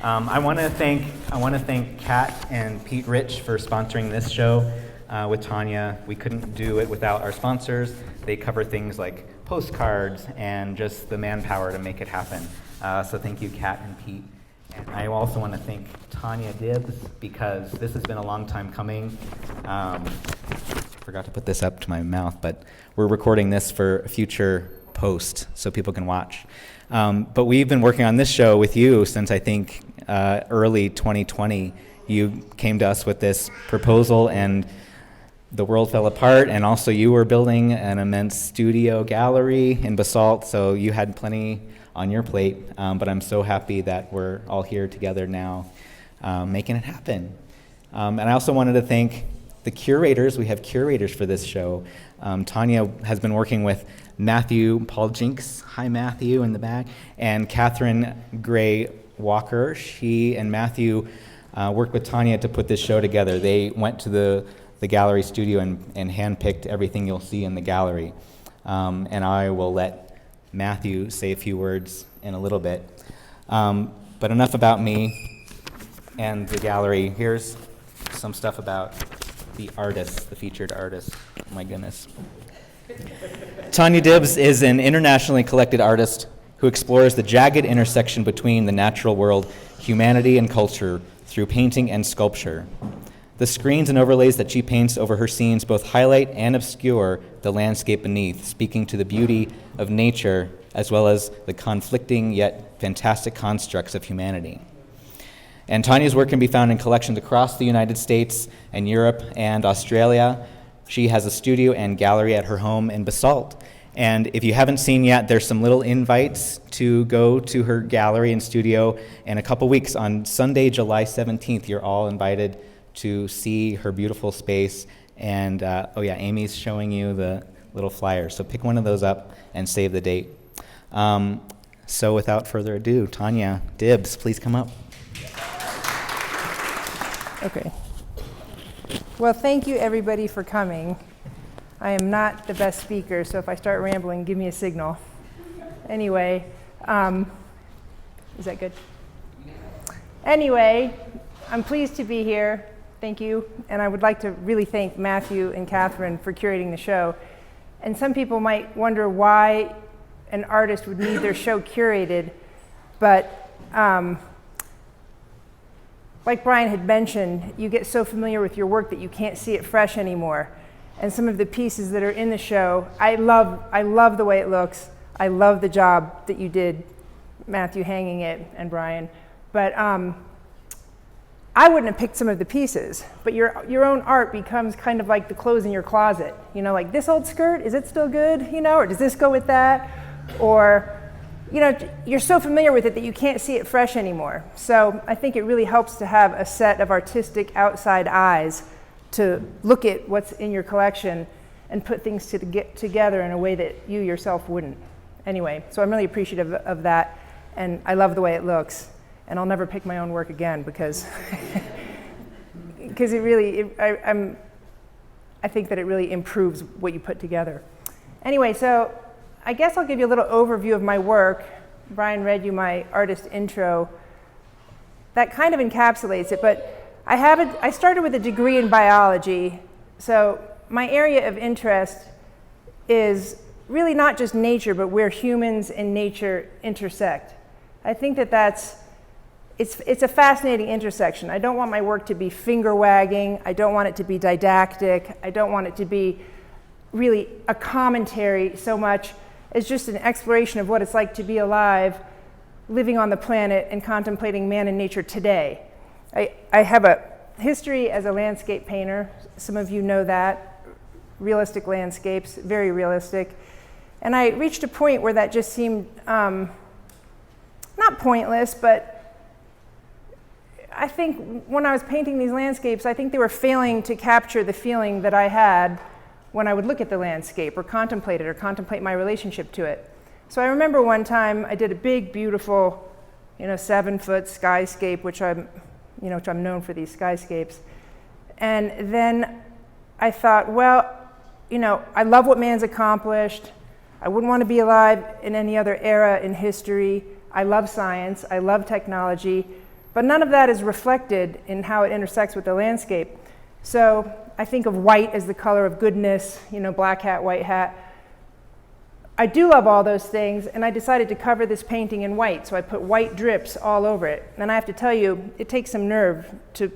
I want to thank Kat and Pete Rich for sponsoring this show with Tania. We couldn't do it without our sponsors. They cover things like postcards and just the manpower to make it happen. So thank you, Kat and Pete. And I also want to thank Tania Dibbs because this has been a long time coming. Forgot to put this up to my mouth, but we're recording this for a future post so people can watch. But we've been working on this show with you since I think early 2020. You came to us with this proposal and the world fell apart, and also you were building an immense studio gallery in Basalt, so you had plenty on your plate, but I'm so happy that we're all here together now making it happen. And I also wanted to thank the curators. We have curators for this show. Tania has been working with Matthew Paul Jinks, hi Matthew in the back, and Catherine Gray Walker. She and Matthew worked with Tania to put this show together. They went to the gallery studio and handpicked everything you'll see in the gallery. And I will let Matthew say a few words in a little bit. But enough about me and the gallery. Here's some stuff about the artist, the featured artist. Oh my goodness. Tania Dibbs is an internationally collected artist who explores the jagged intersection between the natural world, humanity, and culture through painting and sculpture. The screens and overlays that she paints over her scenes both highlight and obscure the landscape beneath, speaking to the beauty of nature as well as the conflicting yet fantastic constructs of humanity. And Tania's work can be found in collections across the United States and Europe and Australia. She has a studio and gallery at her home in Basalt. And if you haven't seen yet, there's some little invites to go to her gallery and studio in a couple weeks. On Sunday, July 17th, you're all invited to see her beautiful space. And oh yeah, Amy's showing you the little flyer. So pick one of those up and save the date. So without further ado, Tania Dibbs, please come up. Okay. Well, thank you everybody for coming. I am not the best speaker, so if I start rambling, give me a signal. Anyway, is that good? Anyway, I'm pleased to be here. Thank you. And I would like to really thank Matthew and Catherine for curating the show. And some people might wonder why an artist would need their show curated, but like Brian had mentioned, you get so familiar with your work that you can't see it fresh anymore. And some of the pieces that are in the show, I love the way it looks. I love the job that you did, Matthew, hanging it, and Brian. But I wouldn't have picked some of the pieces, but your own art becomes kind of like the clothes in your closet. You know, like this old skirt, is it still good? You know, or does this go with that? Or, you know, you're so familiar with it that you can't see it fresh anymore. So I think it really helps to have a set of artistic outside eyes to look at what's in your collection and put things to get together in a way that you yourself wouldn't. Anyway, so I'm really appreciative of that, and I love the way it looks. And I'll never pick my own work again because it really, I think that it really improves what you put together. Anyway, so I guess I'll give you a little overview of my work. Brian read you my artist intro. That kind of encapsulates it, but I started with a degree in biology, so my area of interest is really not just nature, but where humans and nature intersect. I think that it's a fascinating intersection. I don't want my work to be finger wagging. I don't want it to be didactic. I don't want it to be really a commentary so much as just an exploration of what it's like to be alive, living on the planet and contemplating man and nature today. I have a history as a landscape painter. Some of you know that. Realistic landscapes, very realistic. And I reached a point where that just seemed not pointless, but I think when I was painting these landscapes, I think they were failing to capture the feeling that I had when I would look at the landscape or contemplate it or contemplate my relationship to it. So I remember one time I did a big, beautiful, 7-foot skyscape, which I'm known for these skyscapes. And then I thought, well, I love what man's accomplished. I wouldn't want to be alive in any other era in history. I love science. I love technology. But none of that is reflected in how it intersects with the landscape. So I think of white as the color of goodness, black hat, white hat. I do love all those things, and I decided to cover this painting in white, so I put white drips all over it. And I have to tell you, it takes some nerve to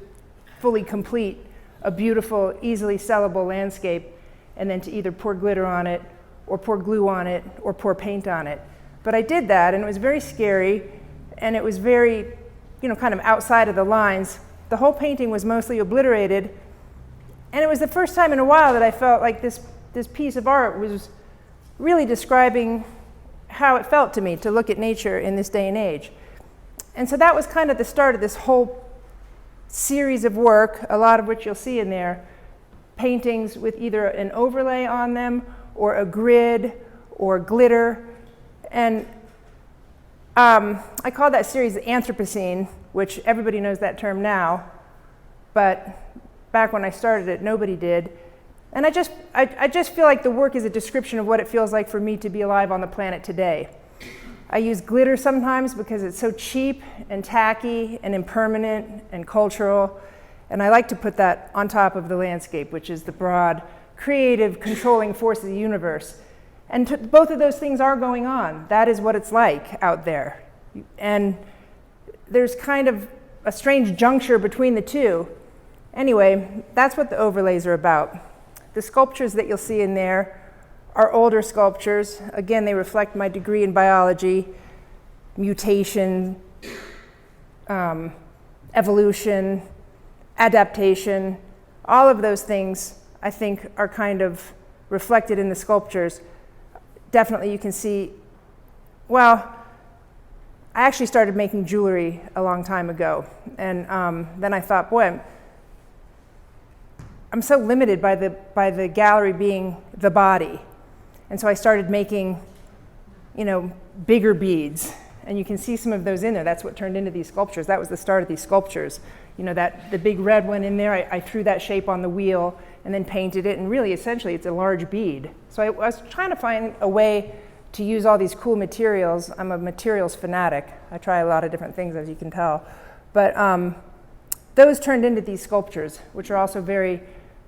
fully complete a beautiful, easily sellable landscape, and then to either pour glitter on it, or pour glue on it, or pour paint on it. But I did that, and it was very scary, and it was very, kind of outside of the lines. The whole painting was mostly obliterated, and it was the first time in a while that I felt like this piece of art was really describing how it felt to me to look at nature in this day and age. And so that was kind of the start of this whole series of work, a lot of which you'll see in there, paintings with either an overlay on them or a grid or glitter. And I call that series the Anthropocene, which everybody knows that term now, but back when I started it, nobody did. And I just feel like the work is a description of what it feels like for me to be alive on the planet today. I use glitter sometimes because it's so cheap and tacky and impermanent and cultural, and I like to put that on top of the landscape, which is the broad, creative, controlling force of the universe. And both of those things are going on. That is what it's like out there. And there's kind of a strange juncture between the two. Anyway, that's what the overlays are about. The sculptures that you'll see in there are older sculptures. Again, they reflect my degree in biology, mutation, evolution, adaptation. All of those things, I think, are kind of reflected in the sculptures. Definitely you can see, well, I actually started making jewelry a long time ago. And then I thought, boy, I'm so limited by the gallery being the body. And so I started making, bigger beads. And you can see some of those in there. That's what turned into these sculptures. That was the start of these sculptures. The big red one in there, I threw that shape on the wheel and then painted it. And really, essentially, it's a large bead. So I was trying to find a way to use all these cool materials. I'm a materials fanatic. I try a lot of different things, as you can tell. But those turned into these sculptures, which are also very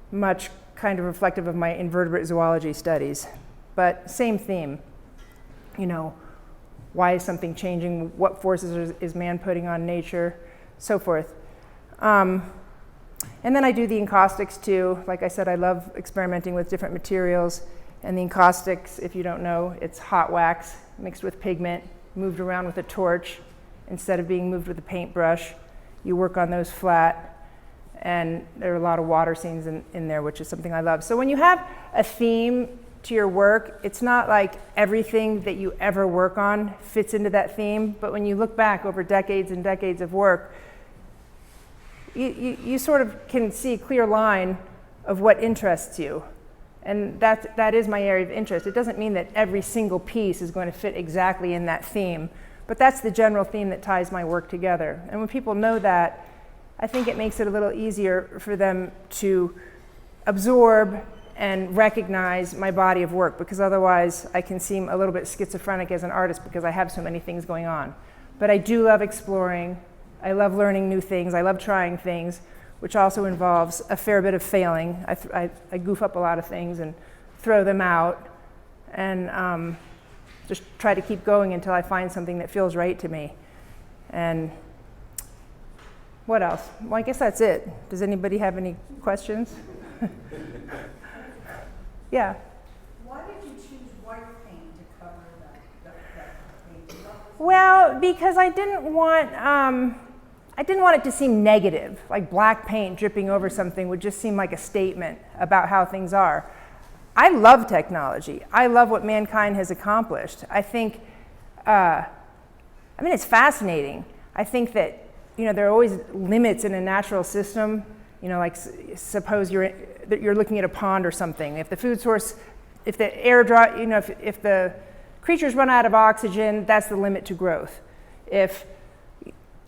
much kind of reflective of my invertebrate zoology studies. But same theme. Why is something changing? What forces is man putting on nature? So forth. And then I do the encaustics too. Like I said, I love experimenting with different materials. And the encaustics, if you don't know, it's hot wax mixed with pigment, moved around with a torch instead of being moved with a paintbrush. You work on those flat. And there are a lot of water scenes in there, which is something I love. So when you have a theme to your work, it's not like everything that you ever work on fits into that theme. But when you look back over decades and decades of work, you sort of can see a clear line of what interests you. And that is my area of interest. It doesn't mean that every single piece is going to fit exactly in that theme, but that's the general theme that ties my work together. And when people know that, I think it makes it a little easier for them to absorb and recognize my body of work, because otherwise I can seem a little bit schizophrenic as an artist because I have so many things going on. But I do love exploring. I love learning new things. I love trying things, which also involves a fair bit of failing. I goof up a lot of things and throw them out and just try to keep going until I find something that feels right to me. And what else? Well, I guess that's it. Does anybody have any questions? Yeah. Why did you choose white paint to cover that painting? Well, because I didn't want it to seem negative. Like black paint dripping over something would just seem like a statement about how things are. I love technology. I love what mankind has accomplished. I think, it's fascinating. I think that there are always limits in a natural system. Like suppose you're looking at a pond or something. If the food source, if the air dry, if the creatures run out of oxygen, that's the limit to growth.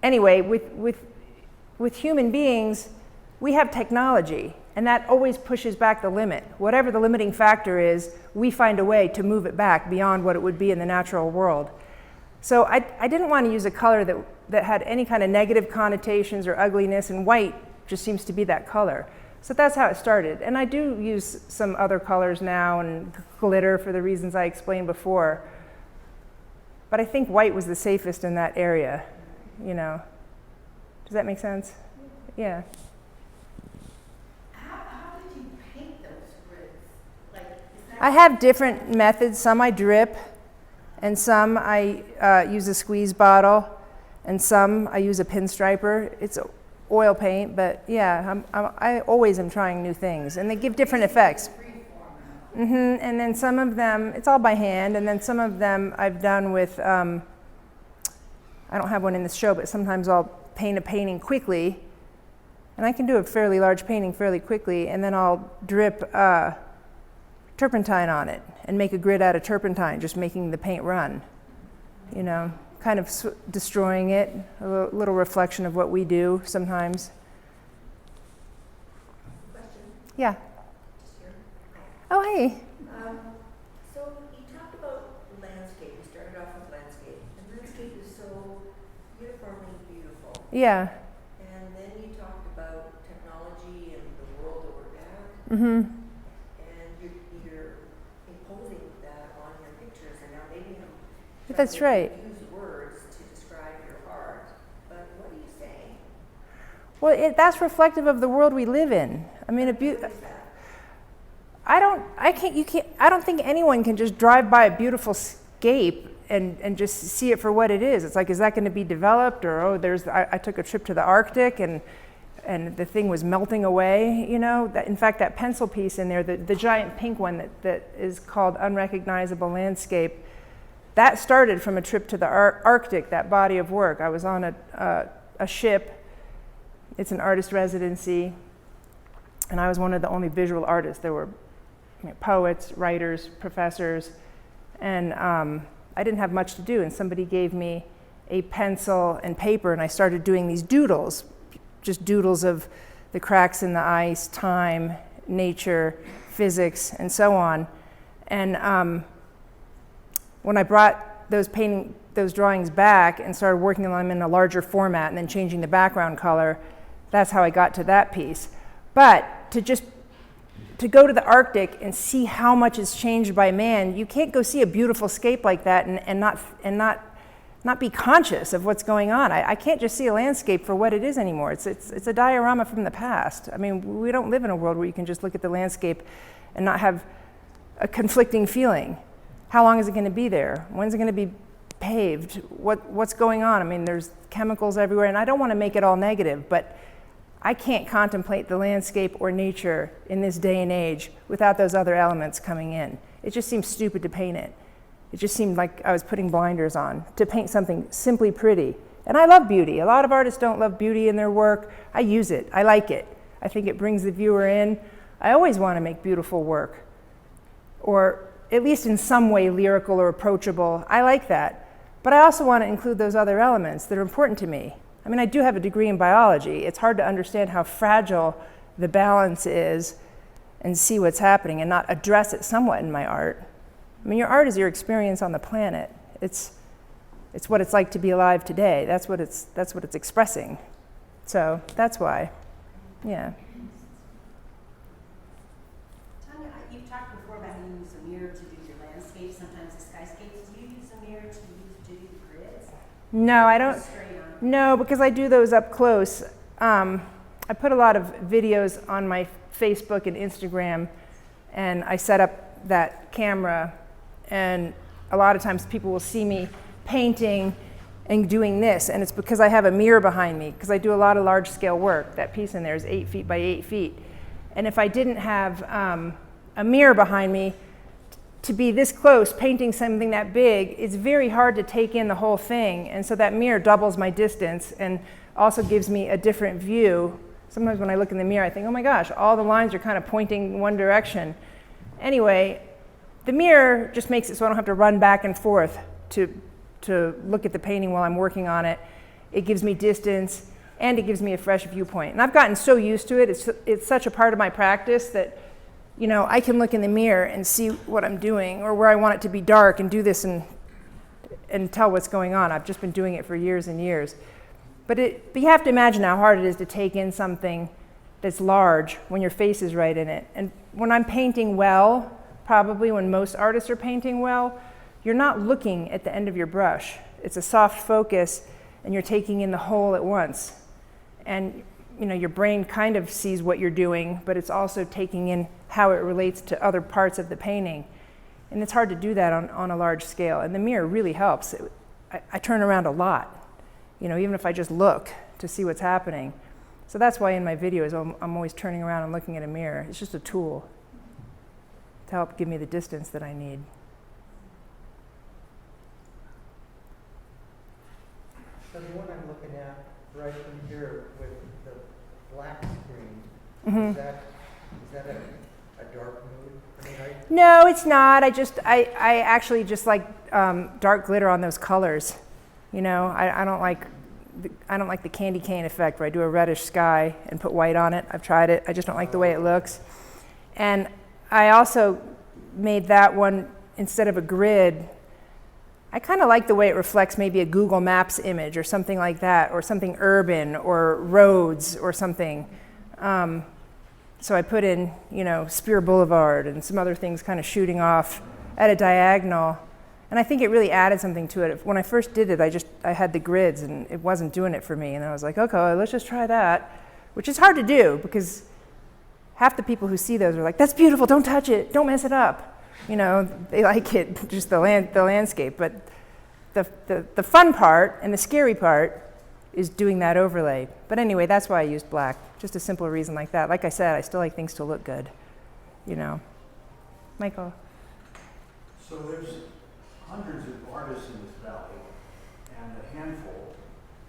Anyway, with human beings, we have technology, and that always pushes back the limit. Whatever the limiting factor is, we find a way to move it back beyond what it would be in the natural world. So I didn't want to use a color that had any kind of negative connotations or ugliness, and white just seems to be that color. So that's how it started. And I do use some other colors now and glitter for the reasons I explained before. But I think white was the safest in that area, you know. Does that make sense? Yeah. How did you paint those grids? Like, is that I have different methods. Some I drip, and some I use a squeeze bottle, and some I use a pinstriper. It's oil paint, but yeah, I always am trying new things, and they give different effects. And then some of them, it's all by hand, and then some of them I've done with, I don't have one in this show, but sometimes I'll paint a painting quickly, and I can do a fairly large painting fairly quickly, and then I'll drip turpentine on it and make a grid out of turpentine, just making the paint run, you know, kind of destroying it, a little reflection of what we do sometimes. Question, Yeah. just here. Oh, hey. So you talked about landscape. You started off with landscape, and landscape is so uniformly beautiful. Yeah. And then you talked about technology and the world that we're at, Mm-hmm. and you're imposing that on your pictures. And now maybe I'm That's trying right. to use words to describe your art, but what are you saying? Well, that's reflective of the world we live in. I mean, What is that? I don't think anyone can just drive by a beautiful scape and just see it for what it is. It's like, is that going to be developed? Or, I took a trip to the Arctic and the thing was melting away, you know? In fact, that pencil piece in there, the giant pink one that is called Unrecognizable Landscape, that started from a trip to the Arctic, that body of work. I was on a ship. It's an artist residency, and I was one of the only visual artists. There were poets, writers, professors, and I didn't have much to do, and somebody gave me a pencil and paper, and I started doing these doodles, just doodles of the cracks in the ice, time, nature, physics, and so on. And when I brought those drawings back and started working on them in a larger format and then changing the background color, that's how I got to that piece. But to go to the Arctic and see how much is changed by man, you can't go see a beautiful scape like that and not be conscious of what's going on. I can't just see a landscape for what it is anymore. It's a diorama from the past. I mean, we don't live in a world where you can just look at the landscape and not have a conflicting feeling. How long is it going to be there? When's it going to be paved? What's going on? I mean, there's chemicals everywhere, and I don't want to make it all negative, but I can't contemplate the landscape or nature in this day and age without those other elements coming in. It just seems stupid to paint it. It just seemed like I was putting blinders on to paint something simply pretty. And I love beauty. A lot of artists don't love beauty in their work. I use it. I like it. I think it brings the viewer in. I always want to make beautiful work, or at least in some way lyrical or approachable. I like that. But I also want to include those other elements that are important to me. I mean, I do have a degree in biology. It's hard to understand how fragile the balance is and see what's happening and not address it somewhat in my art. I mean, your art is your experience on the planet. It's what it's like to be alive today. That's what it's expressing. So that's why, yeah. Tania, you've talked before about how you use a mirror to do your landscapes, sometimes the skyscapes. Do you use a mirror to do the grids? No, I don't. Straight on. No, because I do those up close. I put a lot of videos on my Facebook and Instagram, and I set up that camera, and a lot of times people will see me painting and doing this, and it's because I have a mirror behind me, because I do a lot of large-scale work. That piece in there is 8 feet by 8 feet. And if I didn't have a mirror behind me, to be this close, painting something that big, it's very hard to take in the whole thing. And so that mirror doubles my distance and also gives me a different view. Sometimes when I look in the mirror, I think, oh my gosh, all the lines are kind of pointing one direction. Anyway, the mirror just makes it so I don't have to run back and forth to look at the painting while I'm working on it. It gives me distance, and it gives me a fresh viewpoint. And I've gotten so used to it. It's such a part of my practice that, you know, I can look in the mirror and see what I'm doing or where I want it to be dark and do this, and and tell what's going on. I've just been doing it for years and years. But you have to imagine how hard it is to take in something that's large when your face is right in it. And when I'm painting well, probably when most artists are painting well, you're not looking at the end of your brush. It's a soft focus, and you're taking in the whole at once. And your brain kind of sees what you're doing, but it's also taking in how it relates to other parts of the painting. And it's hard to do that on a large scale. And the mirror really helps. I turn around a lot, even if I just look to see what's happening. So that's why in my videos I'm always turning around and looking at a mirror. It's just a tool to help give me the distance that I need. So the one I'm looking at right from here with the black screen, Mm-hmm. is that a dark mood? No, it's not. I actually just like dark glitter on those colors. I don't like the candy cane effect where I do a reddish sky and put white on it. I've tried it. I just don't like the way it looks. And I also made that one instead of a grid. I kind of like the way it reflects maybe a Google Maps image or something like that, or something urban or roads or something. So I put in, Spear Boulevard and some other things kind of shooting off at a diagonal. And I think it really added something to it. When I first did it, I had the grids and it wasn't doing it for me. And I was like, okay, let's just try that, which is hard to do because half the people who see those are like, that's beautiful, don't touch it, don't mess it up. They like it, just the landscape. But the fun part and the scary part is doing that overlay. But anyway, that's why I used black. Just a simple reason like that. Like I said, I still like things to look good, Michael. So there's hundreds of artists in this valley, and a handful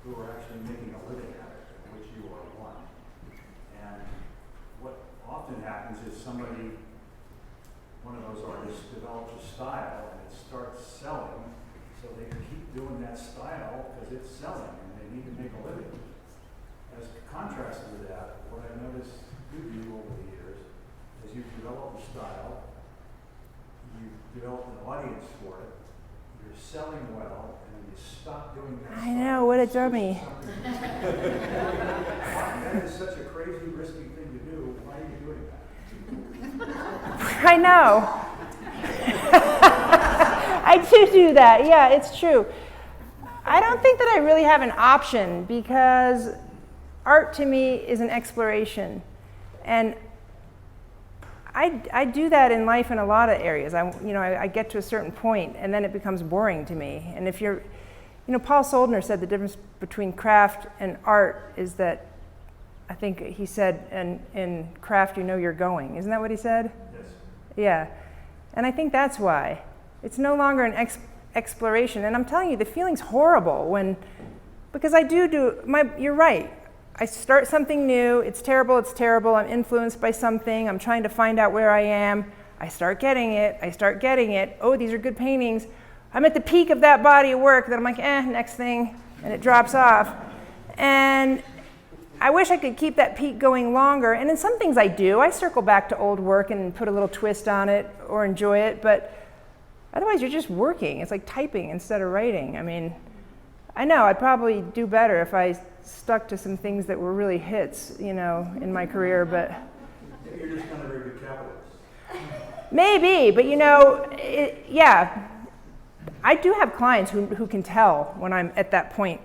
who are actually making a living at it, of which you are one. And what often happens is one of those artists develops a style and it starts selling, so they keep doing that style because it's selling and they need to make a living. As contrast to that, what I've noticed you do over the years is you've developed a style, you've developed an audience for it, you're selling well, and then you stop doing that. I know, what a dummy. That is such a crazy, risky thing to do. Why are you doing that? I know. I do that. Yeah, it's true. I don't think that I really have an option because art to me is an exploration. And I do that in life in a lot of areas. I get to a certain point and then it becomes boring to me. And if you're, Paul Soldner said the difference between craft and art is that, I think he said, in craft you're going. Isn't that what he said? Yes. Yeah. And I think that's why. It's no longer an exploration. And I'm telling you, the feeling's horrible because you're right. I start something new, it's terrible, I'm influenced by something, I'm trying to find out where I am, I start getting it, oh, these are good paintings, I'm at the peak of that body of work, then I'm like, next thing, and it drops off. And I wish I could keep that peak going longer, and in some things I do. I circle back to old work and put a little twist on it or enjoy it, but otherwise you're just working. It's like typing instead of writing. I know I'd probably do better if I stuck to some things that were really hits, in my career, but Maybe you're just not a very good capitalist. maybe, but yeah. I do have clients who can tell when I'm at that point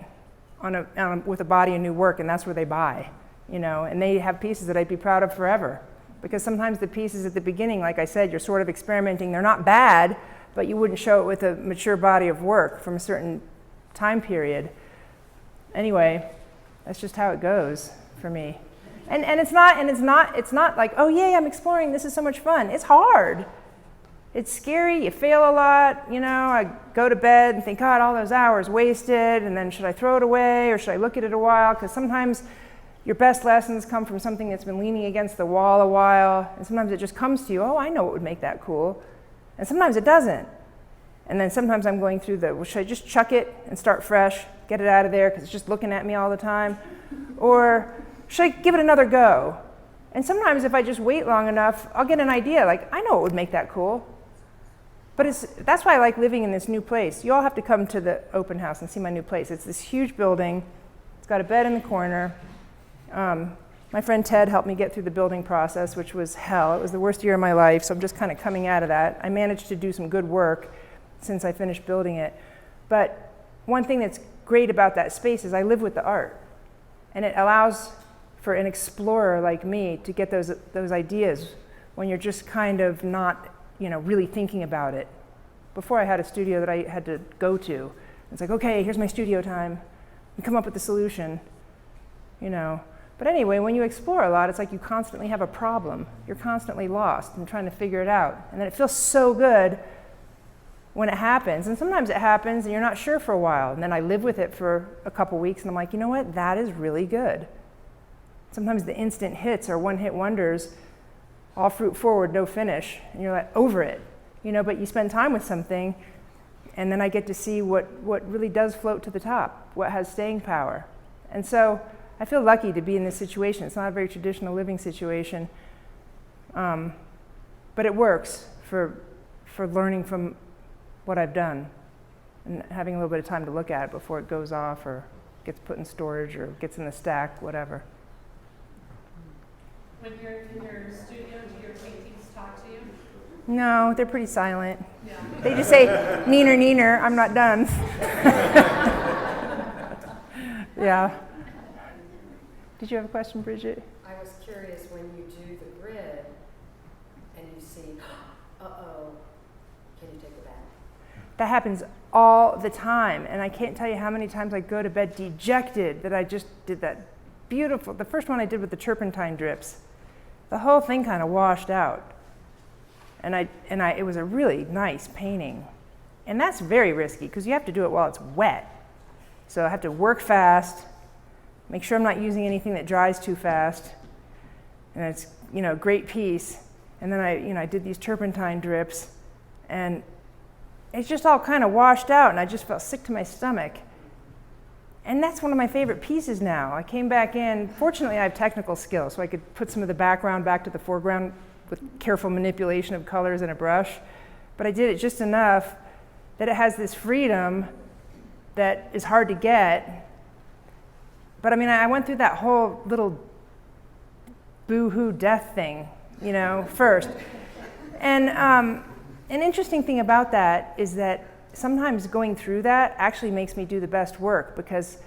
with a body of new work, and that's where they buy, and they have pieces that I'd be proud of forever. Because sometimes the pieces at the beginning, like I said, you're sort of experimenting, they're not bad, but you wouldn't show it with a mature body of work from a certain time period. Anyway, that's just how it goes for me. And it's not like, oh yay, I'm exploring, this is so much fun. It's hard. It's scary, you fail a lot, I go to bed and think, God, all those hours wasted, and then should I throw it away or should I look at it a while? Because sometimes your best lessons come from something that's been leaning against the wall a while, and sometimes it just comes to you, oh, I know what would make that cool. And sometimes it doesn't. And then sometimes I'm going through well, should I just chuck it and start fresh, get it out of there because it's just looking at me all the time? Or should I give it another go? And sometimes if I just wait long enough, I'll get an idea, like, I know what would make that cool. But that's why I like living in this new place. You all have to come to the open house and see my new place. It's this huge building. It's got a bed in the corner. My friend Ted helped me get through the building process, which was hell. It was the worst year of my life, so I'm just kind of coming out of that. I managed to do some good work since I finished building it. But one thing that's great about that space is I live with the art. And it allows for an explorer like me to get those ideas when you're just kind of not, really thinking about it. Before I had a studio that I had to go to. It's like, okay, here's my studio time. And come up with the solution, But anyway, when you explore a lot, it's like you constantly have a problem. You're constantly lost and trying to figure it out. And then it feels so good when it happens. And sometimes it happens and you're not sure for a while. And then I live with it for a couple weeks and I'm like, you know what? That is really good. Sometimes the instant hits are one-hit wonders, all fruit forward, no finish. And you're like, over it. But you spend time with something and then I get to see what really does float to the top, what has staying power. And so I feel lucky to be in this situation. It's not a very traditional living situation, but it works for learning from what I've done and having a little bit of time to look at it before it goes off or gets put in storage or gets in the stack, whatever. When you're in your studio, do your paintings talk to you? No, they're pretty silent. Yeah. They just say, neener, neener, I'm not done. Yeah. Did you have a question, Bridget? I was curious when you do the grid and you see, uh-oh, can you take it back? That happens all the time. And I can't tell you how many times I go to bed dejected that I just did that beautiful, the first one I did with the turpentine drips. The whole thing kind of washed out. And it was a really nice painting. And that's very risky because you have to do it while it's wet. So I have to work fast, make sure I'm not using anything that dries too fast. And it's, a great piece. And then I did these turpentine drips and it's just all kind of washed out and I just felt sick to my stomach. And that's one of my favorite pieces now. I came back in, fortunately I have technical skills, so I could put some of the background back to the foreground with careful manipulation of colors and a brush. But I did it just enough that it has this freedom that is hard to get. But I went through that whole little boo-hoo death thing, first. And an interesting thing about that is that sometimes going through that actually makes me do the best work because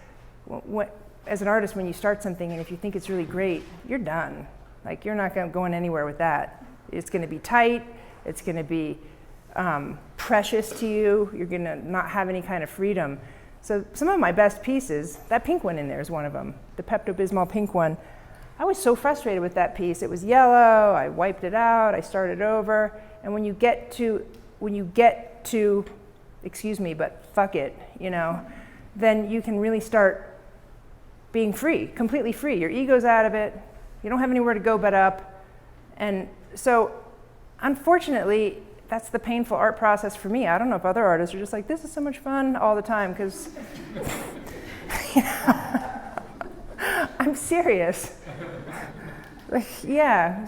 as an artist, when you start something and if you think it's really great, you're done. Like you're not going anywhere with that. It's going to be tight. It's going to be precious to you. You're going to not have any kind of freedom. So some of my best pieces, that pink one in there is one of them, the Pepto-Bismol pink one. I was so frustrated with that piece. It was yellow. I wiped it out. I started over. And when you get to excuse me, but fuck it, then you can really start being free, completely free. Your ego's out of it. You don't have anywhere to go but up. And so, unfortunately, that's the painful art process for me. I don't know if other artists are just like, this is so much fun all the time, because I'm serious. Like, yeah,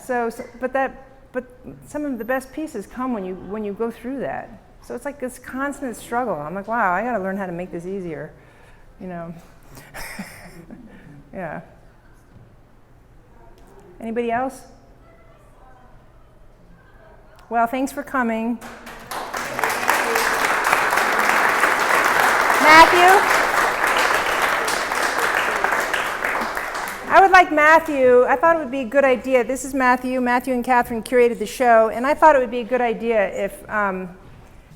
but some of the best pieces come when you go through that. So it's like this constant struggle. I'm like, wow, I gotta learn how to make this easier, Yeah. Anybody else? Well, thanks for coming. Matthew? I would like Matthew, I thought it would be a good idea. This is Matthew. Matthew and Catherine curated the show, and I thought it would be a good idea if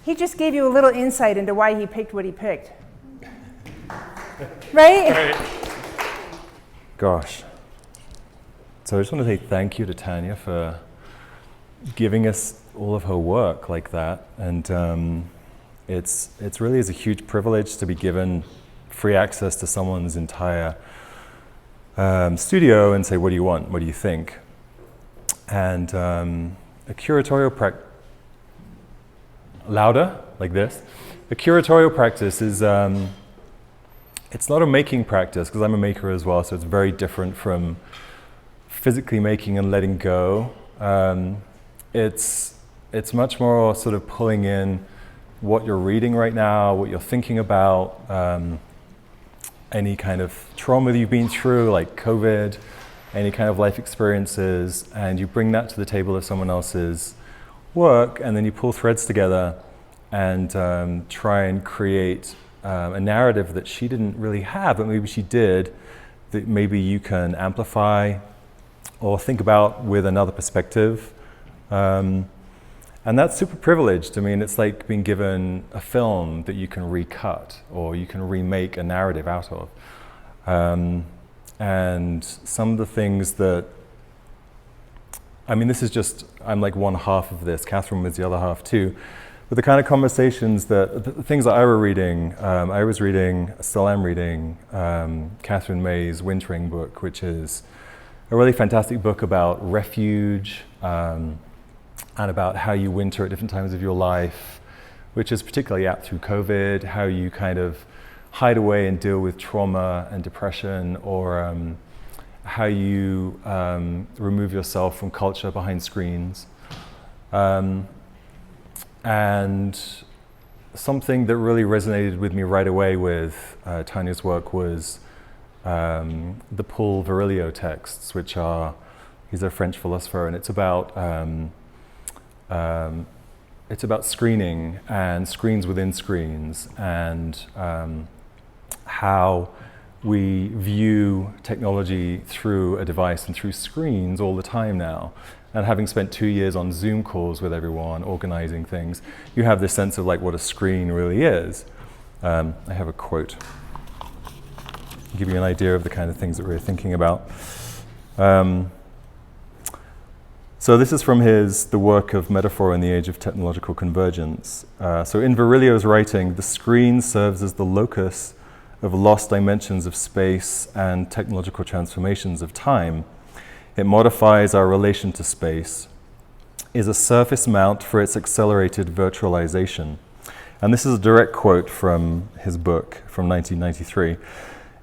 he just gave you a little insight into why he picked what he picked. Right? Gosh. So I just want to say thank you to Tania for giving us all of her work like that. And it's really is a huge privilege to be given free access to someone's entire studio and say, what do you want? What do you think? And a curatorial practice, louder, like this. A curatorial practice is, it's not a making practice, because I'm a maker as well, so it's very different from physically making and letting go. It's it's much more sort of pulling in what you're reading right now, what you're thinking about, any kind of trauma that you've been through, like COVID, any kind of life experiences, and you bring that to the table of someone else's work, and then you pull threads together and try and create a narrative that she didn't really have, but maybe she did, that maybe you can amplify or think about with another perspective. And that's super privileged. I mean, it's like being given a film that you can recut or you can remake a narrative out of. And some of the things that, I mean, this is just, I'm like one half of this, Catherine was the other half too. But the kind of conversations that, the things that I was reading, still am reading, Catherine May's Wintering book, which is a really fantastic book about refuge, and about how you winter at different times of your life, which is particularly apt through COVID, how you kind of hide away and deal with trauma and depression, or how you remove yourself from culture behind screens. And something that really resonated with me right away with Tania's work was the Paul Virilio texts, which are, he's a French philosopher, and it's about screening and screens within screens, and how we view technology through a device and through screens all the time now. And having spent 2 years on Zoom calls with everyone, organizing things, you have this sense of like what a screen really is. I have a quote to give you an idea of the kind of things that we're thinking about. So this is from The Work of Metaphor in the Age of Technological Convergence. So in Virilio's writing, the screen serves as the locus of lost dimensions of space and technological transformations of time. It modifies our relation to space, is a surface mount for its accelerated virtualization. And this is a direct quote from his book from 1993.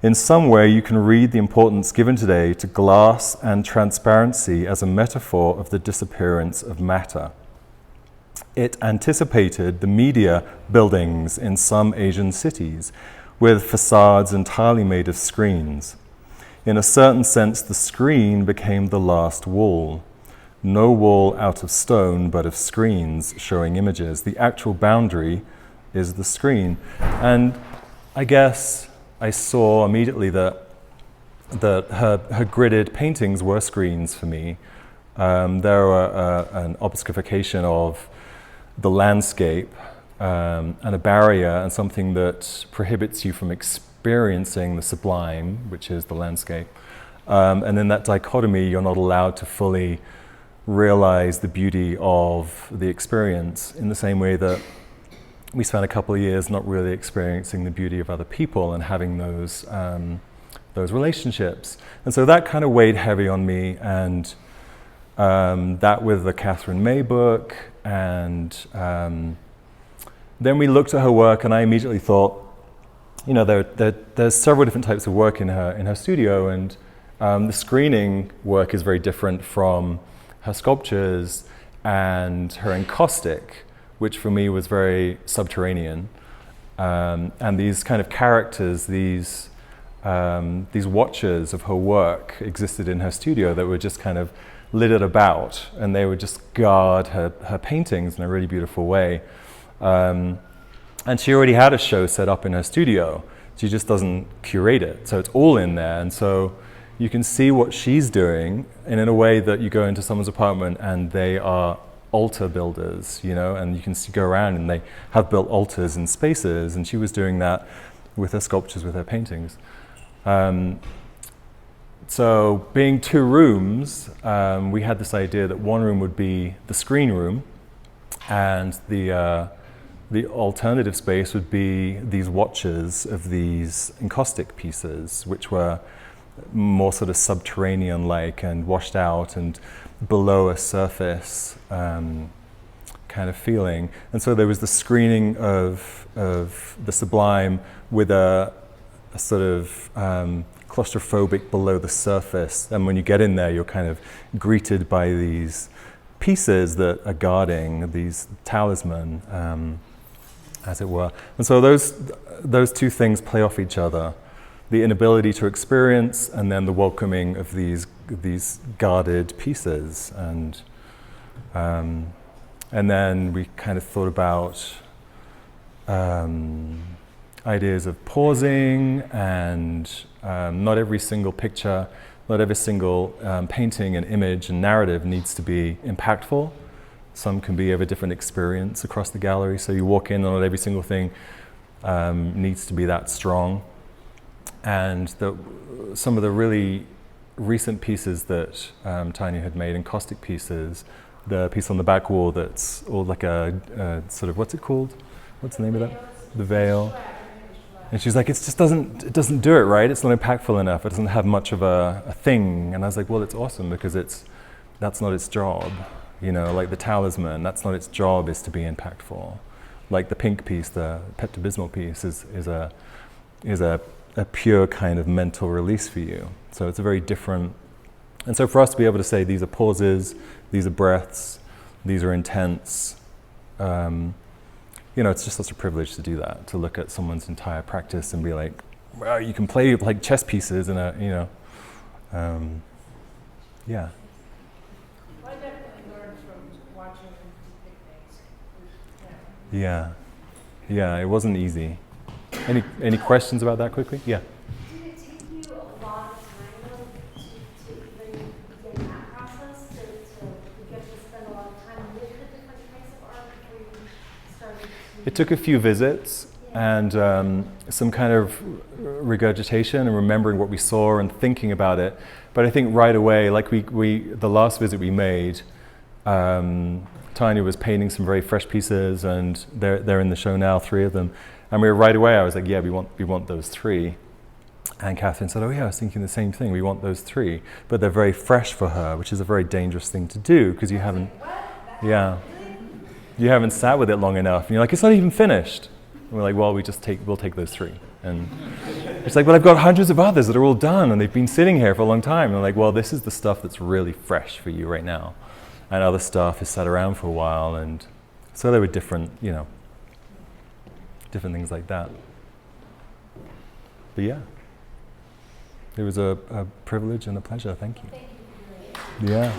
In some way, you can read the importance given today to glass and transparency as a metaphor of the disappearance of matter. It anticipated the media buildings in some Asian cities, with facades entirely made of screens. In a certain sense, the screen became the last wall. No wall out of stone, but of screens showing images. The actual boundary is the screen. And I guess I saw immediately that her gridded paintings were screens for me. There were an objectification of the landscape and a barrier and something that prohibits you from experiencing the sublime, which is the landscape. And then that dichotomy, you're not allowed to fully realize the beauty of the experience in the same way that we spent a couple of years not really experiencing the beauty of other people and having those relationships. And so that kind of weighed heavy on me, and that with the Catherine May book, and then we looked at her work, and I immediately thought, you know, there's several different types of work in her studio, and the screening work is very different from her sculptures and her encaustic, which for me was very subterranean. And these kind of characters, these watchers of her work existed in her studio that were just kind of littered about, and they would just guard her paintings in a really beautiful way. And she already had a show set up in her studio. She just doesn't curate it. So it's all in there. And so you can see what she's doing, and in a way that you go into someone's apartment and they are altar builders, you know, and you can go around and they have built altars in spaces, and she was doing that with her sculptures, with her paintings. So being 2 rooms, we had this idea that one room would be the screen room, and the alternative space would be these watches of these encaustic pieces, which were more sort of subterranean-like and washed out and below a surface kind of feeling. And so there was the screening of the sublime with a sort of claustrophobic below the surface. And when you get in there, you're kind of greeted by these pieces that are guarding these talisman, as it were. And so those two things play off each other: the inability to experience, and then the welcoming of these guarded pieces. And then we kind of thought about ideas of pausing, and not every single picture, not every single painting and image and narrative needs to be impactful. Some can be of a different experience across the gallery. So you walk in, and not every single thing needs to be that strong. And some of the really recent pieces that Tania had made, encaustic pieces, the piece on the back wall that's all like a sort of, what's it called? What's the name of that? The veil. And she's like, it doesn't do it right. It's not impactful enough. It doesn't have much of a thing. And I was like, well, it's awesome, because that's not its job. You know, like the talisman, that's not its job, is to be impactful. Like the pink piece, the Pepto-Bismol piece, is a pure kind of mental release for you. So it's a very different. And so for us to be able to say these are pauses, these are breaths, these are intents. You know, it's just such a privilege to do that, to look at someone's entire practice and be like, wow, you can play like chess pieces in a, you know, yeah. I definitely learned from watching them depict things. Yeah, it wasn't easy. Any questions about that quickly? Yeah. Did it take you a lot of time though to even begin that process, to get to spend a lot of time with the different types of art before you started to? It took a few visits and some kind of regurgitation and remembering what we saw and thinking about it. But I think right away, like the last visit we made, Tania was painting some very fresh pieces, and they're in the show now, 3 of them. And right away, I was like, yeah, we want those 3. And Catherine said, oh yeah, I was thinking the same thing. We want those 3, but they're very fresh for her, which is a very dangerous thing to do, because you haven't sat with it long enough. And you're like, it's not even finished. And we're like, well, we'll take those 3. And it's like, but I've got hundreds of others that are all done, and they've been sitting here for a long time. And I'm like, well, this is the stuff that's really fresh for you right now. And other stuff has sat around for a while. And so there were different, different things like that. But yeah, it was a privilege and a pleasure. Thank you. Thank you. Yeah.